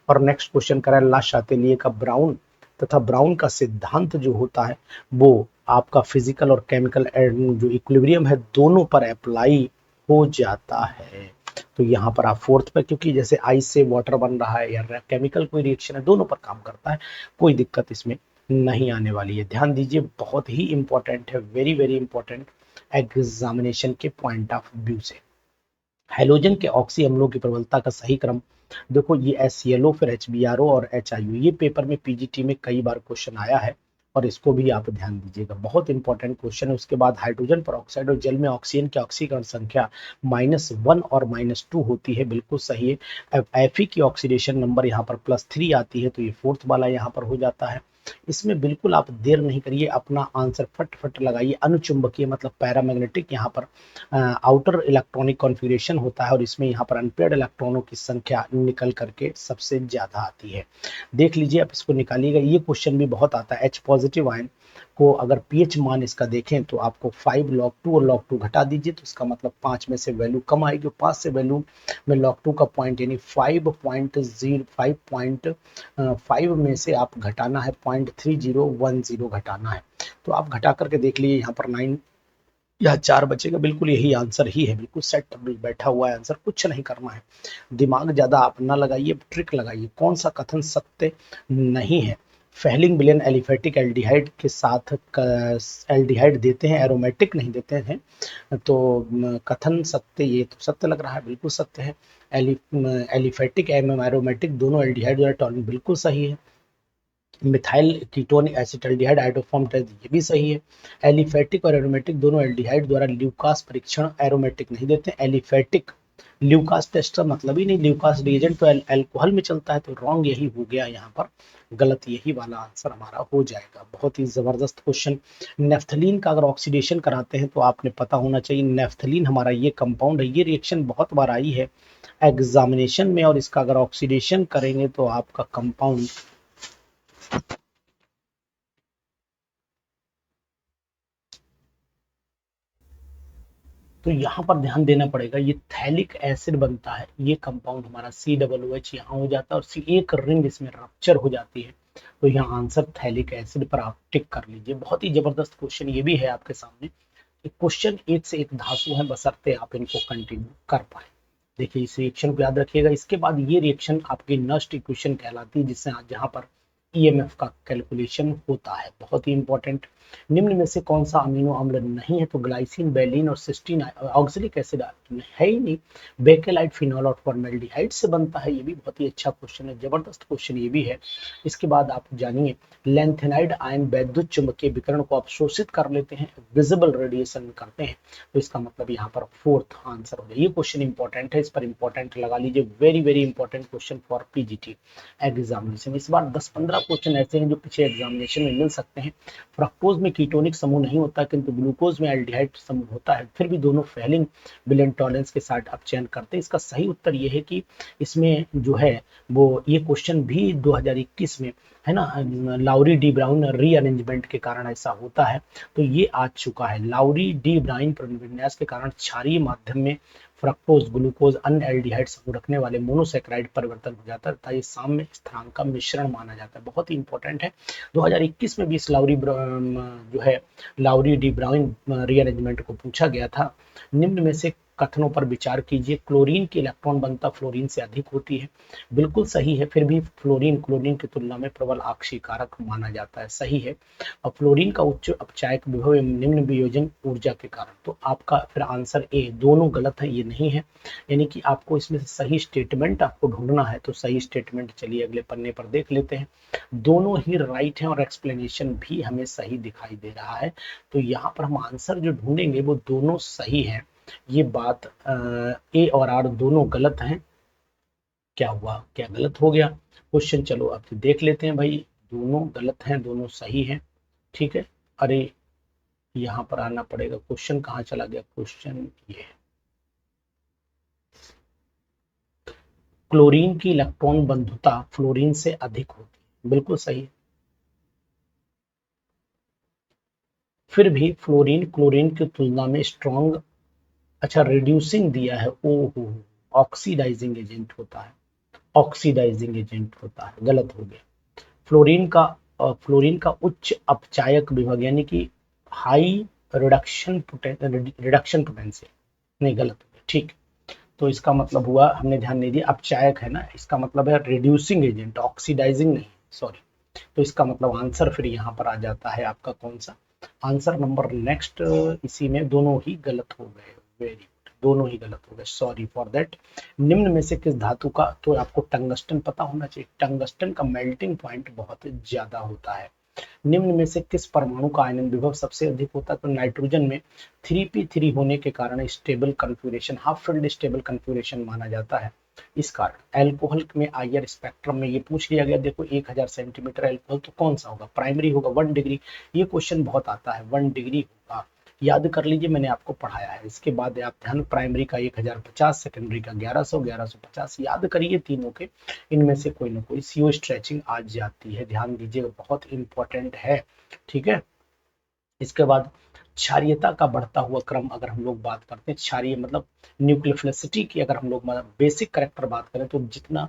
और नेक्स्ट क्वेश्चन करा ला शातेलिए का ब्राउन तथा ब्राउन का सिद्धांत जो होता है वो आपका फिजिकल और केमिकल जो इक्विलिब्रियम है दोनों पर अप्लाई हो जाता है। तो यहाँ पर आप फोर्थ पर, क्योंकि जैसे आइस से वाटर बन रहा है या केमिकल कोई रिएक्शन है, दोनों पर काम करता है, कोई दिक्कत इसमें नहीं आने वाली है। ध्यान दीजिए, बहुत ही इंपॉर्टेंट है, वेरी वेरी इंपॉर्टेंट। एग्जामिनेशन के पॉइंट ऑफ व्यू से। हैलोजन के ऑक्सी अम्लों की प्रबलता का सही क्रम, देखो ये HClO फिर HBRO और HIU, ये पेपर में PGT में कई बार क्वेश्चन आया है और इसको भी आप ध्यान दीजिएगा, बहुत इंपॉर्टेंट क्वेश्चन है। उसके बाद हाइड्रोजन परऑक्साइड और जल में ऑक्सीजन की ऑक्सीकरण संख्या -1 और -2 होती है, बिल्कुल सही है। अब Fe की ऑक्सीडेशन नंबर यहाँ पर +3 आती है, तो ये फोर्थ वाला यहाँ पर हो जाता है। इसमें बिल्कुल आप देर नहीं करिए, अपना आंसर फट लगाइए। अनुचुंबकीय मतलब पैरामैग्नेटिक यहाँ पर आउटर इलेक्ट्रॉनिक कॉन्फ़िगरेशन होता है और इसमें यहाँ पर अनपेयर्ड इलेक्ट्रॉनों की संख्या निकल करके सबसे ज्यादा आती है। देख लीजिए, आप इसको निकालिएगा। ये क्वेश्चन भी बहुत आता है। H पॉजिटिव आयन को अगर pH मान इसका देखें तो आपको 5 log 2 और log 2 घटा दीजिए, तो इसका मतलब 5 में से वैल्यू कम आएगी। 5 से वैल्यू में log 2 का पॉइंट यानी 5.5 में से आप घटाना है 0.3010 घटाना है। तो आप घटा करके देख लीजिए, यहाँ पर 9 या 4 बचेगा। बिल्कुल यही आंसर ही है, बिल्कुल सेट बैठा हुआ है आंसर, कुछ नहीं करना है। दिमाग ज्यादा आप ना लगाइए, ट्रिक लगाइए। कौन सा कथन सत्य नहीं है? फेलिंग विलेन एलिफेटिक एल्डिहाइड के साथ एल्डिहाइड देते हैं, एरोमेटिक नहीं देते हैं, तो कथन सत्य, ये तो सत्य लग रहा है, बिल्कुल सत्य है। एलिफेटिक एवं एरोमेटिक दोनों एल्डिहाइड द्वारा टॉलरेंट, बिल्कुल सही है। Methyl ketonic acetaldehyde iodoform test, ये भी सही है। एलिफेटिक और एरोमेटिक दोनों एल्डिहाइड द्वारा ल्यूकास परीक्षण, एरोमेटिक नहीं देते। एलिफेटिक ल्यूकास टेस्ट का मतलब ही नहीं, ल्यूकास रिएजेंट तो अल्कोहल में चलता है, तो रॉन्ग यही हो गया यहाँ पर, गलत यही वाला आंसर हमारा हो जाएगा। बहुत ही जबरदस्त क्वेश्चन। नेफ्थलीन का अगर ऑक्सीडेशन कराते हैं तो आपने पता होना चाहिए, नेफ्थलीन हमारा ये कंपाउंड है, ये रिएक्शन बहुत बार आई है एग्जामिनेशन में, और इसका अगर ऑक्सीडेशन करेंगे तो आपका कंपाउंड तो यहाँ पर ध्यान देना पड़ेगा। ये थैलिक एसिड बनता है, ये कंपाउंड हमारा COOH यहाँ हो जाता है और एक रिंग इसमें रप्चर हो जाती है, तो यहाँ आंसर थैलिक एसिड पर आप टिक कर लीजिए। बहुत ही जबरदस्त क्वेश्चन ये भी है आपके सामने। क्वेश्चन एक से एक धांसू है, बशर्ते आप इनको कंटिन्यू कर पाए। देखिए, इस रिएक्शन को याद रखिएगा। इसके बाद ये रिएक्शन आपकी नस्ट इक्वेशन कहलाती है, जिससे जहां पर EMF का कैलकुलेशन होता है, बहुत ही इंपॉर्टेंट। निम्न में से कौन सा अमीनो अम्ल नहीं है? तो ग्लाइसिन, वेलिन और सिस्टीन ऑक्सैलिक एसिड है ही नहीं। बेकेलाइट, फिनॉल और फॉर्मेल्डिहाइड से बनता है, ये भी बहुत ही अच्छा क्वेश्चन है, जबरदस्त क्वेश्चन ये भी है। इसके बाद आप जानिए, लेंथेनाइड आयन वैद्युत चुंबकीय विकिरण को अवशोषित कर लेते हैं, विजिबल रेडिएशन करते हैं, तो इसका मतलब यहाँ पर फोर्थ आंसर हो जाए। ये क्वेश्चन इंपॉर्टेंट है, इस पर इंपॉर्टेंट लगा लीजिए, very very important question for PGT examination. इस बार 10-15 क्वेश्चन ऐसे हैं जो पिछले एग्जामिनेशन में मिल सकते हैं। फ्रक्टोज में कीटोनिक समूह नहीं होता, किंतु ग्लूकोज में एल्डिहाइड समूह होता है, फिर भी दोनों फेलिंग विलेन टॉलरेंस के साथ आप चयन करते हैं। इसका सही उत्तर ये है कि इसमें जो है वो, ये क्वेश्चन भी 2021 में है ना, लाउरी डी ब्राउन रीअरेंजमेंट के कारण ऐसा होता है, तो ये आ चुका है। लाउरी डी ब्राउन प्रविन्यास के कारण क्षारीय माध्यम में फ्रक्टोज, ग्लूकोज, अन्य एल्डिहाइड समूह रखने वाले मोनोसेक्राइड परिवर्तन हो जाता है तथा ये साम्य स्थान का मिश्रण माना जाता है, बहुत ही इंपॉर्टेंट है। 2021 में भी इस लाउरी जो है लाउरी डी ब्राउन रीअरेंजमेंट को पूछा गया था। निम्न में से कथनों पर विचार कीजिए। क्लोरीन की इलेक्ट्रॉन घनता फ्लोरीन से अधिक होती है, बिल्कुल सही है। फिर भी फ्लोरीन क्लोरीन की तुलना में प्रबल आक्षीकारक माना जाता है, सही है। और फ्लोरीन का उच्च अपचायक विभव एवं निम्न वियोजन ऊर्जा के कारण, तो आपका फिर आंसर ए। दोनों गलत है, ये नहीं है, यानी कि आपको इसमें से सही स्टेटमेंट आपको ढूंढना है, तो सही स्टेटमेंट चलिए अगले पन्ने पर देख लेते हैं। दोनों ही राइट हैं और एक्सप्लेनेशन भी हमें सही दिखाई दे रहा है, तो यहाँ पर हम आंसर जो ढूंढेंगे वो दोनों सही है। ये बात ए और आर दोनों गलत हैं। क्या हुआ, क्या गलत हो गया क्वेश्चन? चलो अब देख लेते हैं भाई, दोनों गलत हैं, दोनों सही हैं, ठीक है। अरे यहाँ पर आना पड़ेगा, क्वेश्चन कहाँ चला गया? क्वेश्चन ये है, क्लोरीन की इलेक्ट्रॉन बंधुता फ्लोरीन से अधिक होती है, बिल्कुल सही है। फिर भी फ्लोरीन क्लोरीन की तुलना में स्ट्रॉन्ग, अच्छा रिड्यूसिंग दिया है, ओहो, ऑक्सीडाइजिंग एजेंट होता है, ऑक्सीडाइजिंग एजेंट होता है, गलत हो गया। फ्लोरीन का उच्च अपचायक विभव यानी कि हाई रिडक्शन पोटेंशियल, नहीं गलत हो गया, ठीक। तो इसका मतलब हुआ, हमने ध्यान नहीं दिया, अपचायक है ना, इसका मतलब है रिड्यूसिंग एजेंट, ऑक्सीडाइजिंग नहीं, सॉरी। तो इसका मतलब आंसर फिर यहाँ पर आ जाता है आपका कौन सा? आंसर नंबर नेक्स्ट इसी में दोनों ही गलत हो गए। वेरी गुड, दोनों ही गलत हो गए, सॉरी फॉर दैट। निम्न में से किस धातु का, तो आपको टंगस्टन पता होना चाहिए, टंगस्टन का मेल्टिंग पॉइंट बहुत ज्यादा होता है। निम्न में से किस परमाणु का आयनन विभव सबसे अधिक होता है, तो नाइट्रोजन में 3p3 होने के कारण stable configuration, half field stable configuration माना जाता है इस कारण। एल्कोहल में आईआर स्पेक्ट्रम में ये पूछ लिया गया, देखो 1000 सेंटीमीटर एल्कोहल तो कौन सा होगा, प्राइमरी होगा 1 डिग्री, ये क्वेश्चन बहुत आता है, 1 डिग्री होगा, याद कर लीजिए, मैंने आपको पढ़ाया है। इसके बाद आप ध्यान, प्राइमरी का 1050, सेकेंडरी का 1100, 1150 याद करिए तीनों के, इनमें से कोई ना कोई सीओ स्ट्रेचिंग आ जाती है, ध्यान दीजिएगा, बहुत इंपॉर्टेंट है, ठीक है। इसके बाद क्षारीयता का बढ़ता हुआ क्रम, अगर हम लोग बात करते हैं क्षारीय मतलब न्यूक्लियोफिलिसिटी की, अगर हम लोग बेसिक करेक्टर बात करें तो जितना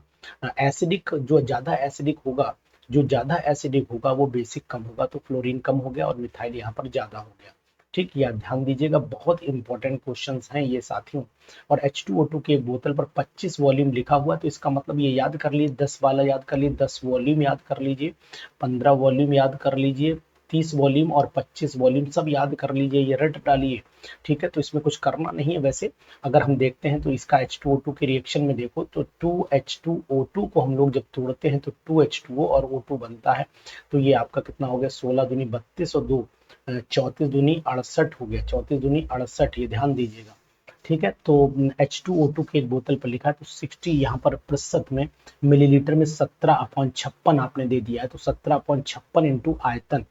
एसिडिक, जो ज्यादा एसिडिक होगा, जो ज्यादा एसिडिक होगा वो बेसिक कम होगा, तो फ्लोरीन कम हो गया और मिथाइल यहाँ पर ज्यादा हो गया, ठीक, यार ध्यान दीजिएगा, बहुत इंपॉर्टेंट क्वेश्चंस हैं ये साथियों। और H2O2 की एक बोतल पर 25 वॉल्यूम लिखा हुआ, तो इसका मतलब ये याद कर लीजिए, 10 वाला याद कर लीजिए, 10 वॉल्यूम याद कर लीजिए, 15 वॉल्यूम याद कर लीजिए, 30 वॉल्यूम और 25 वॉल्यूम सब याद कर लीजिए, ये रट डालिए, ठीक है। तो इसमें कुछ करना नहीं है। वैसे अगर हम देखते हैं तो इसका H2O2 के रिएक्शन में देखो तो 2H2O2 को हम लोग जब तोड़ते हैं तो 2H2O और O2 बनता है, तो ये आपका कितना हो गया, 16 दूनी 32 और 2 34 दूनी 68 हो गया, 34 दूनी 68, ये ध्यान दीजिएगा, ठीक है। तो H2O2 की एक बोतल पर लिखा है तो 60 यहाँ पर प्रतिशत में, मिलीलीटर में 17/56 आपने दे दिया है, तो 17/56 इंटू आयतन,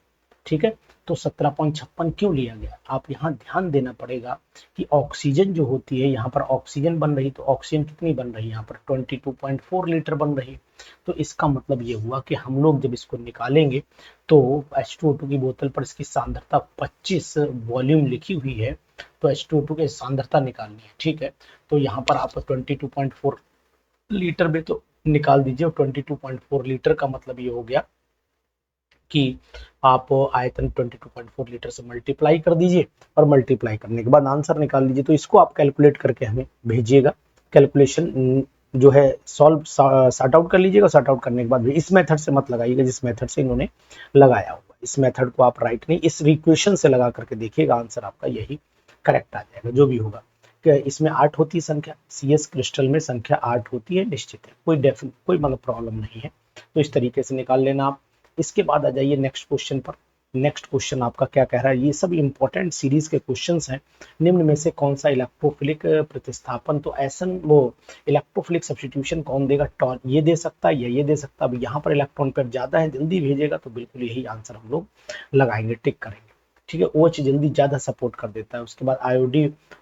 ठीक है। तो 17/56 क्यों लिया गया, आप यहाँ ध्यान देना पड़ेगा कि ऑक्सीजन जो होती है, यहाँ पर ऑक्सीजन बन रही, तो ऑक्सीजन कितनी बन रही है, यहाँ पर 22.4 लीटर बन रही, तो इसका मतलब ये हुआ कि हम लोग जब इसको निकालेंगे तो H2O2 की बोतल पर इसकी सांद्रता 25 वॉल्यूम लिखी हुई है, तो H2O2 की सांद्रता निकालनी है, ठीक है। तो यहाँ पर आप 22.4 लीटर में तो निकाल दीजिए, और 22.4 लीटर का मतलब ये हो गया कि आप आयतन 22.4 लीटर से मल्टीप्लाई कर दीजिए, और मल्टीप्लाई करने के बाद आंसर निकाल लीजिए। तो इसको आप कैलकुलेट करके हमें भेजिएगा, कैलकुलेशन जो है सॉल्व सॉर्ट आउट कर लीजिएगा, सॉर्ट आउट करने के बाद भी इस मेथड से मत लगाइएगा जिस मेथड से इन्होंने लगाया हुआ, इस मेथड को आप राइट नहीं, इस इक्वेशन से लगा करके देखिएगा, आंसर आपका यही करेक्ट आ जाएगा जो भी होगा। इसमें 8 होती है संख्या, CS क्रिस्टल में संख्या 8 होती है, निश्चित है, कोई मतलब प्रॉब्लम नहीं है, तो इस तरीके से निकाल लेना आप। इसके बाद आ जाइए नेक्स्ट क्वेश्चन पर। नेक्स्ट क्वेश्चन आपका क्या कह रहा है, ये सब इंपॉर्टेंट सीरीज के क्वेश्चंस हैं। निम्न में से कौन सा इलेक्ट्रोफिलिक प्रतिस्थापन, तो ऐसा वो इलेक्ट्रोफिलिक सब्स्टिट्यूशन कौन देगा, टॉन ये दे सकता है या ये दे सकता है, अब यहाँ पर इलेक्ट्रॉन पेयर ज्यादा है, जल्दी भेजेगा, तो बिल्कुल यही आंसर हम लोग लगाएंगे, टिक करेंगे, ठीक है। OH जल्दी ज्यादा सपोर्ट कर देता है। उसके बाद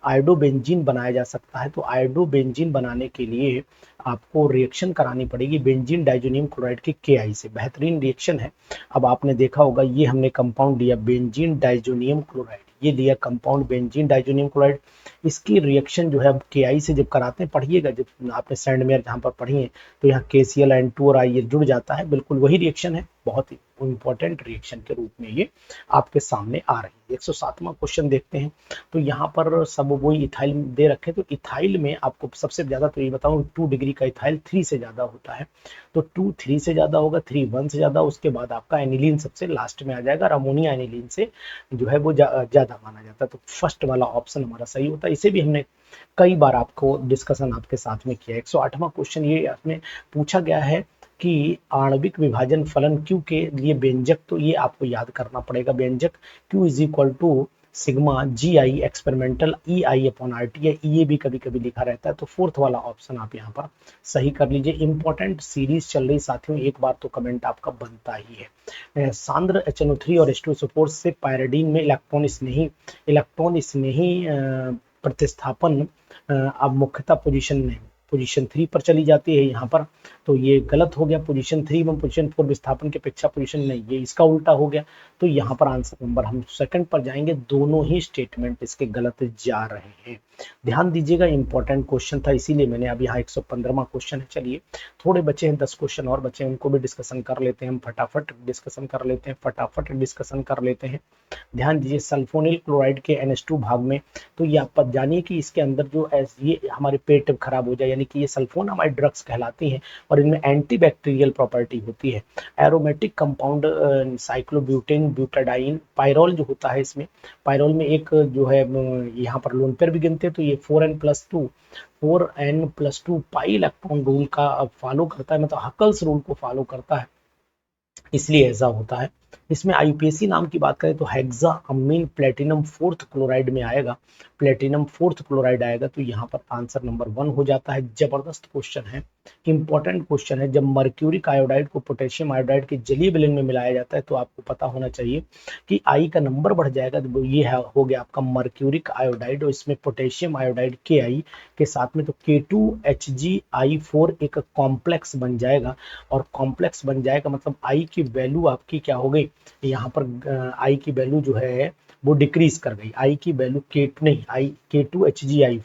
आयोडोबेंजीन बनाया जा सकता है, तो आयोडोबेंजीन बनाने के लिए आपको रिएक्शन करानी पड़ेगी बेंजीन डाइजोनियम क्लोराइड के KI से, बेहतरीन रिएक्शन है। अब आपने देखा होगा ये हमने कंपाउंड दिया बेंजीन डाइजोनियम क्लोराइड, ये दिया कंपाउंड बेंजीन डाइजोनियम क्लोराइड, इसकी रिएक्शन जो है KI से जब कराते हैं, पढ़िएगा जब आपने सैंडमेयर जहाँ पर पढ़ी है, तो यहाँ KCl और I ये जुड़ जाता है, बिल्कुल वही रिएक्शन है, बहुत ही इंपॉर्टेंट रिएक्शन के रूप में ये आपके सामने आ रही है। 107वां क्वेश्चन देखते हैं, तो यहाँ पर सब वही इथाइल दे रखे, तो इथाइल में आपको सबसे ज्यादा, तो ये बताऊं 2 डिग्री का इथाइल 3 से ज्यादा होता है, तो 2 3 से ज्यादा होगा, 3 1 से ज्यादा, उसके बाद आपका एनिलीन सबसे लास्ट में आ जाएगा, और अमोनिया एनिलीन से जो है वो ज्यादा माना जाता है, तो फर्स्ट वाला ऑप्शन हमारा सही होता है। इसे भी हमने कई बार आपको डिस्कशन आपके साथ में किया। 108वां क्वेश्चन ये आपने पूछा गया है कि आणविक विभाजन फलन Q के लिए व्यंजक, तो ये आपको याद करना पड़ेगा, व्यंजक Q is equal to sigma GI experimental EI/RT है, ये भी कभी कभी लिखा रहता है, तो फोर्थ वाला ऑप्शन आप यहाँ पर सही कर लीजिए। इंपॉर्टेंट सीरीज चल रही साथियों, एक बार तो कमेंट आपका बनता ही है। सांद्र HNO3 और H2SO4 से पायरिडीन में इलेक्ट्रॉन स्नेही प्रतिस्थापन अब मुख्यतः पोजीशन 3 पर चली जाती है यहाँ पर, तो ये गलत हो गया, पोजीशन 3 में पोजीशन 4 विस्थापन की अपेक्षा पोजीशन नहीं, ये इसका उल्टा हो गया, तो यहाँ पर आंसर नंबर हम सेकंड पर जाएंगे, दोनों ही स्टेटमेंट इसके गलत जा रहे हैं, ध्यान दीजिएगा, इंपॉर्टेंट क्वेश्चन था, इसीलिए मैंने अब यहाँ 115वां क्वेश्चन है। चलिए थोड़े बचे हैं, 10 क्वेश्चन और बचे हैं, उनको भी डिस्कशन कर लेते हैं, हम फटाफट डिस्कशन कर लेते हैं। ध्यान दीजिए, सल्फोनिल क्लोराइड के NH2 भाग में, तो ये आप जानिए कि इसके अंदर जो ये हमारे पेट खराब हो जाए, यानी यानी कि ये सल्फोनामाइड ड्रग्स कहलाती हैं और इनमें एंटीबैक्टीरियल प्रॉपर्टी होती है। Aromatic compound cyclobutane, butadiene, pyrrole जो होता है, इसमें पायरोल में एक जो है यहाँ पर लोन पेयर भी गिनते हैं, तो ये 4n+2 पाई इलेक्ट्रॉन रूल का फॉलो करता है, मतलब हकल्स रूल को फॉलो करता है, इसलिए ऐसा होता है। इसमें आईपीएसी नाम की बात करें तो हेक्सा अमीन प्लेटिनम फोर्थ क्लोराइड में आएगा, प्लेटिनम फोर्थ क्लोराइड आएगा, तो यहाँ पर आंसर नंबर 1 हो जाता है। जबरदस्त क्वेश्चन है, इंपॉर्टेंट क्वेश्चन है। जब मर्क्यूरिक आयोडाइड को पोटेशियम आयोडाइड के जलीय विलयन में मिलाया जाता है तो आपको पता होना चाहिए कि आई का नंबर बढ़ जाएगा, तो ये हो गया आपका मर्क्यूरिक आयोडाइड, और इसमें पोटेशियम आयोडाइड के आई के साथ में तो K2HgI4 एक कॉम्प्लेक्स बन जाएगा, और कॉम्प्लेक्स बन जाएगा मतलब आई की वैल्यू आपकी क्या हो गई, यहाँ पर आई की वैल्यू जो है वो डिक्रीज कर गई, आई की वैल्यू K2HgI4,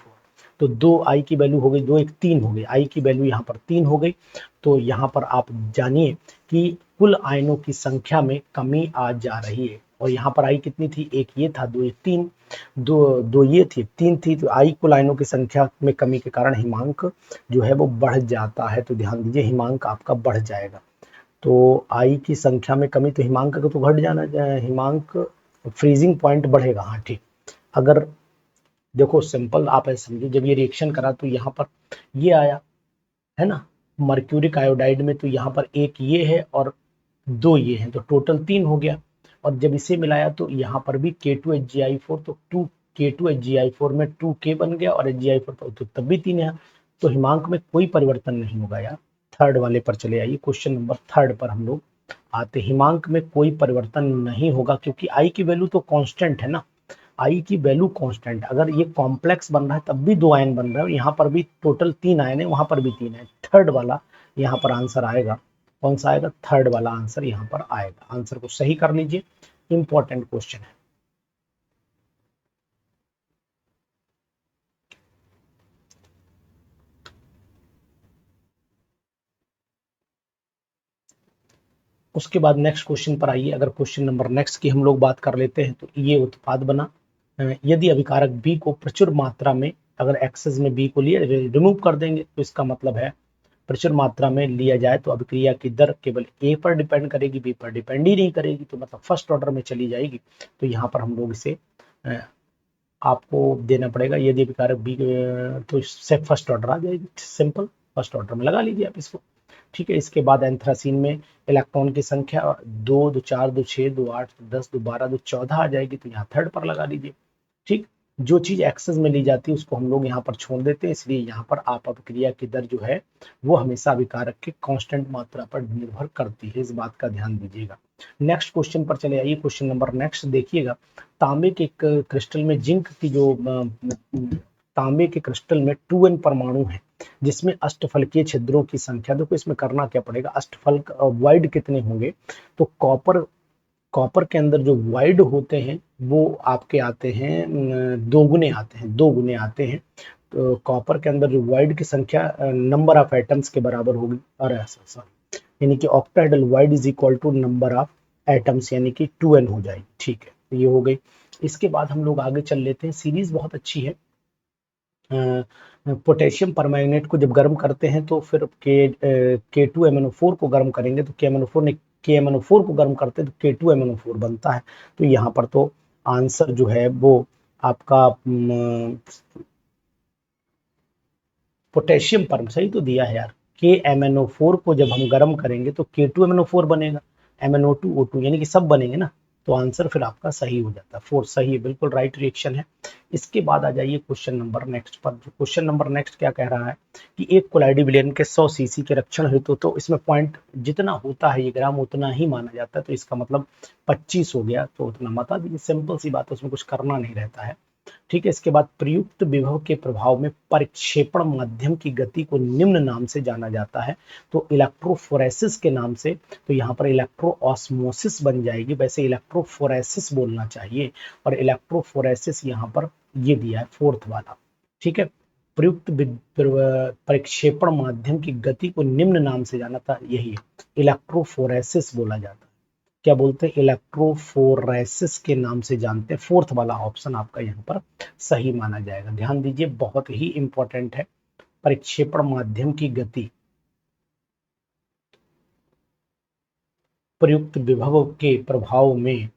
तो 2 आई की वैल्यू हो गई 2 1 3 हो गई, आई की वैल्यू यहाँ पर 3 हो गई। तो यहाँ पर आप जानिए कि कुल आयनों की संख्या में कमी आ जा रही है, और यहाँ पर आई कितनी थी, एक ये था, 2 1 3, दो ये थी, 3 थी, तो आई कुल आयनों की संख्या में कमी के कारण हिमांक जो है वो बढ़ जाता है। तो ध्यान दीजिए, हिमांक आपका बढ़ जाएगा, तो आई की संख्या में कमी, तो हिमांक का तो घट जाना, हिमांक फ्रीजिंग पॉइंट बढ़ेगा। हाँ ठीक, अगर देखो सिंपल आप ऐसे समझिए, जब ये रिएक्शन करा तो यहाँ पर ये आया है ना मर्क्यूरिक आयोडाइड में, तो यहाँ पर एक ये है और 2 ये हैं, तो टोटल 3 हो गया, और जब इसे मिलाया तो यहाँ पर भी K2HgI4, तो K2HgI4 में 2K बन गया, और HgI4 तो तब भी 3 है, तो हिमांक में कोई परिवर्तन नहीं होगा यार। थर्ड वाले पर चले आइए, क्वेश्चन नंबर 3 पर हम लोग आते। हिमांक में कोई परिवर्तन नहीं होगा क्योंकि आई की वैल्यू तो कांस्टेंट है ना, आई की वैल्यू कांस्टेंट, अगर ये कॉम्प्लेक्स बन रहा है तब भी 2 आयन बन रहा है, यहाँ पर भी टोटल 3 आयन है, वहां पर भी 3 है। थर्ड वाला यहाँ पर आंसर आएगा, कौन सा आएगा, थर्ड वाला आंसर यहाँ पर आएगा। आंसर को सही कर लीजिए, इंपॉर्टेंट क्वेश्चन है। उसके बाद नेक्स्ट क्वेश्चन पर आइए। अगर क्वेश्चन नंबर नेक्स्ट की हम लोग बात कर लेते हैं, तो ये उत्पाद बना, यदि अभिकारक बी को प्रचुर मात्रा में, अगर एक्सेस में बी को लिए रिमूव कर देंगे, तो इसका मतलब है प्रचुर मात्रा में लिया जाए तो अभिक्रिया की दर केवल ए पर डिपेंड करेगी, बी पर डिपेंड ही नहीं करेगी, तो मतलब फर्स्ट ऑर्डर में चली जाएगी। तो यहाँ पर हम लोग इसे आपको देना पड़ेगा, यदि अभिकारक बी तो इससे फर्स्ट ऑर्डर आ जाएगी, सिंपल फर्स्ट ऑर्डर में लगा लीजिए आप इसको। ठीक है, इसके बाद एंथ्रासीन में इलेक्ट्रॉन की संख्या 2 2 4 2 6 2 8 10 2 12 2 14 आ जाएगी, तो यहाँ थर्ड पर लगा लीजिए। ठीक, जो चीज एक्सेस में ली जाती है उसको हम लोग यहाँ पर छोड़ देते हैं, इसलिए यहाँ पर आप अभिक्रिया की दर जो है वो हमेशा अभिकारक के कांस्टेंट मात्रा पर निर्भर करती है, इस बात का ध्यान दीजिएगा। नेक्स्ट क्वेश्चन पर चले आइए, क्वेश्चन नंबर नेक्स्ट देखिएगा। तांबे के क्रिस्टल में जिंक की जो तांबे के क्रिस्टल में 2n परमाणु है, जिसमें अष्टफलकीय छिद्रों की संख्या, देखो इसमें करना क्या पड़ेगा, अष्टफल वाइड कितने होंगे, तो कॉपर के अंदर जो वाइड होते हैं वो आपके आते हैं 2 गुने आते हैं, 2 गुने आते हैं, तो कॉपर के अंदर जो वाइड की संख्या नंबर ऑफ एटम्स के बराबर होगी, और ऐसा सॉरी, यानी कि octahedral void is equal to number of atoms, यानी कि 2n हो जाएगी। ठीक है, तो ये हो गई। इसके बाद हम लोग आगे चल लेते हैं, सीरीज बहुत अच्छी है। पोटेशियम परमैंगनेट को जब गर्म करते हैं तो फिर K2MnO4 को गर्म करेंगे, तो KMnO4 को गर्म करते हैं तो K2MnO4 बनता है। तो यहाँ पर तो आंसर जो है वो आपका पोटेशियम परम सही तो दिया है यार, KMnO4 को जब हम गर्म करेंगे तो K2MnO4 बनेगा, MnO2 O2 यानी कि सब बनेंगे ना, तो आंसर फिर आपका सही हो जाता है, 4 सही है, बिल्कुल राइट रिएक्शन है। इसके बाद आ जाइए क्वेश्चन नंबर नेक्स्ट पर। जो क्वेश्चन नंबर नेक्स्ट क्या कह रहा है कि एक कोलाइडी विलयन के 100 सीसी के रक्षण हेतु, तो इसमें पॉइंट जितना होता है ये ग्राम उतना ही माना जाता है, तो इसका मतलब 25 हो गया, तो उतना बता दीजिए, सिंपल सी बात है, उसमें कुछ करना नहीं रहता है। ठीक है, इसके बाद प्रयुक्त विभव के प्रभाव में परिक्षेपण माध्यम की गति को निम्न नाम से जाना जाता है, तो इलेक्ट्रोफोरेसिस के नाम से, तो यहाँ पर इलेक्ट्रो ऑस्मोसिस बन जाएगी, वैसे इलेक्ट्रोफोरेसिस बोलना चाहिए, और इलेक्ट्रोफोरेसिस यहाँ पर ये दिया है फोर्थ वाला। ठीक है, प्रयुक्त परिक्षेपण माध्यम की गति को निम्न नाम से जाना था, यही है, इलेक्ट्रोफोरेसिस बोला जाता है। क्या बोलते हैं, इलेक्ट्रोफोरेसिस के नाम से जानते हैं, फोर्थ वाला ऑप्शन आपका यहाँ पर सही माना जाएगा। ध्यान दीजिए, बहुत ही इंपॉर्टेंट है, परिक्षेपण माध्यम की गति प्रयुक्त विभव के प्रभाव में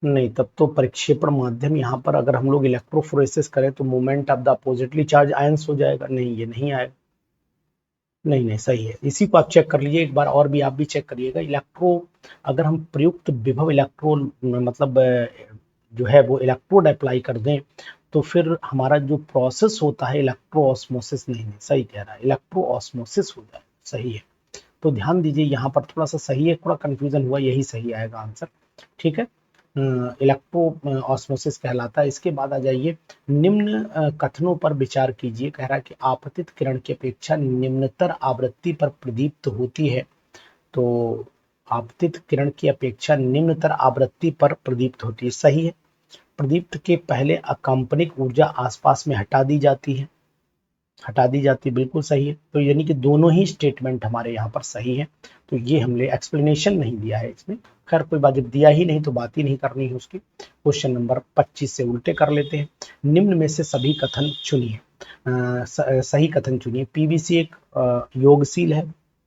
नहीं, तब तो परिक्षेपण माध्यम यहाँ पर अगर हम लोग इलेक्ट्रोफोरेसिस करें तो movement of the oppositely charge ions हो जाएगा। नहीं, ये नहीं आएगा। नहीं नहीं, सही है। इसी को आप चेक कर लीजिए एक बार और भी, आप भी चेक करिएगा। इलेक्ट्रो अगर हम प्रयुक्त विभव इलेक्ट्रो मतलब जो है वो इलेक्ट्रोड अप्लाई कर दें तो फिर हमारा जो प्रोसेस होता है इलेक्ट्रो ऑस्मोसिस, नहीं नहीं सही कह रहा है, इलेक्ट्रो ऑस्मोसिस हो जाए, सही है। तो ध्यान दीजिए यहाँ पर थोड़ा सा सही है, थोड़ा कंफ्यूजन हुआ, यही सही आएगा आंसर। ठीक है, इलेक्ट्रो ऑस्मोसिस कहलाता है। इसके बाद आ जाइए, निम्न कथनों पर विचार कीजिए। कह रहा है कि आपतित किरण की अपेक्षा निम्नतर आवृत्ति पर प्रदीप्त होती है। तो आपतित किरण की अपेक्षा निम्नतर आवृत्ति पर प्रदीप्त होती है, सही है। प्रदीप्त के पहले अकांपनिक ऊर्जा आसपास में हटा दी जाती है, हटा दी जाती, बिल्कुल सही है। तो यानी कि दोनों ही स्टेटमेंट हमारे यहाँ पर सही है। तो ये हमने एक्सप्लेनेशन नहीं दिया है इसमें, खैर कोई बात, जब दिया ही नहीं तो बात ही नहीं करनी है उसकी। क्वेश्चन नंबर 25 से उल्टे कर लेते हैं। निम्न में से सभी कथन चुनिए, सही कथन चुनिए। पीवीसी एक योगशील है,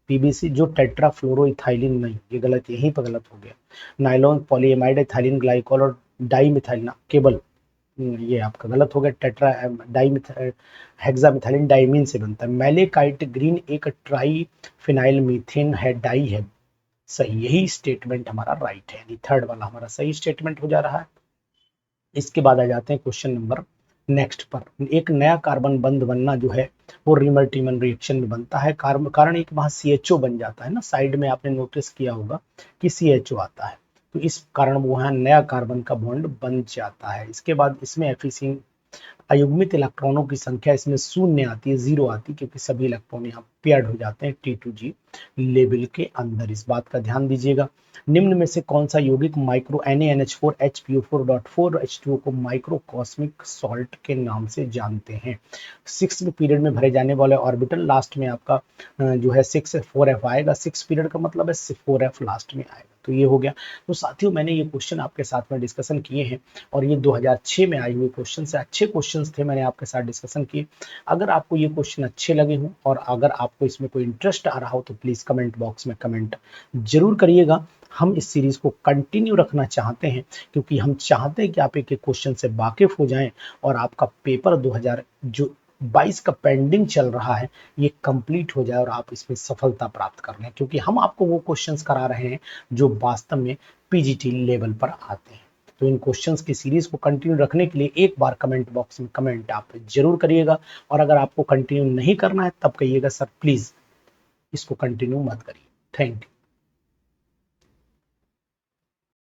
पीवीसी जो टेट्राफ्लोरोइथाइलिन, नहीं ये गलत, यहीं पर गलत हो गया। नाइलॉन पॉलीएमाइड एथाइलिन ग्लाइकोल और डाइमिथाइल केबल, ये आपका गलत हो गया। टेट्रा डाइमिथाइल हेक्सामिथाइलिन डाइमीन से बनता है। मैलेकाइट ग्रीन एक ट्राई फिनाइल मीथेन है, डाई है, सही, यही स्टेटमेंट हमारा राइट है, यानी थर्ड वाला हमारा सही स्टेटमेंट हो जा रहा है। इसके बाद आ जाते हैं क्वेश्चन नंबर नेक्स्ट पर। एक नया कार्बन बंध बनना जो है वो रीमर-टीमन रिएक्शन में बनता है, कारण एक वहां CHO बन जाता है ना, साइड में आपने नोटिस किया होगा कि CHO आता है, तो इस कारण वहां नया कार्बन का बॉन्ड बन जाता है। इसके बाद इसमें एफिसिन अयुग्मित इलेक्ट्रॉनों की संख्या इसमें शून्य आती है, 0 आती है, क्योंकि सभी इलेक्ट्रॉन यहाँ पेयर्ड हो जाते हैं T2G लेवल के अंदर। इस बात का ध्यान दीजिएगा। निम्न में से कौन सा यौगिक माइक्रो NaNH4 HPO4.4 H2O को माइक्रोकॉस्मिक सॉल्ट के नाम से जानते हैं? 6th पीरियड में भरे जाने वाले ऑर्बिटल लास्ट में आपका जो है 6F4F आएगा। 6 पीरियड का मतलब है 4F लास्ट में आएगा, तो ये हो गया। तो साथियों मैंने ये क्वेश्चन आपके साथ में डिस्कशन किए हैं और ये 2006 में आए हुए क्वेश्चन से अच्छे क्वेश्चंस थे, मैंने आपके साथ डिस्कशन किए। अगर आपको ये क्वेश्चन अच्छे लगे हों और अगर आपको इसमें कोई इंटरेस्ट आ रहा हो तो प्लीज़ कमेंट बॉक्स में कमेंट जरूर करिएगा। हम इस सीरीज को कंटिन्यू रखना चाहते हैं क्योंकि हम चाहते हैं कि आप एक एक क्वेश्चन से वाकिफ हो जाएं और आपका पेपर 2022 का पेंडिंग चल रहा है ये कंप्लीट हो जाए और आप इसमें सफलता प्राप्त कर लें, क्योंकि हम आपको वो क्वेश्चंस करा रहे हैं जो वास्तव में PGT लेवल पर आते हैं। तो इन क्वेश्चंस की सीरीज को कंटिन्यू रखने के लिए एक बार कमेंट बॉक्स में कमेंट आप जरूर करिएगा, और अगर आपको कंटिन्यू नहीं करना है तब कहिएगा सर प्लीज इसको कंटिन्यू मत करिए। Thank you.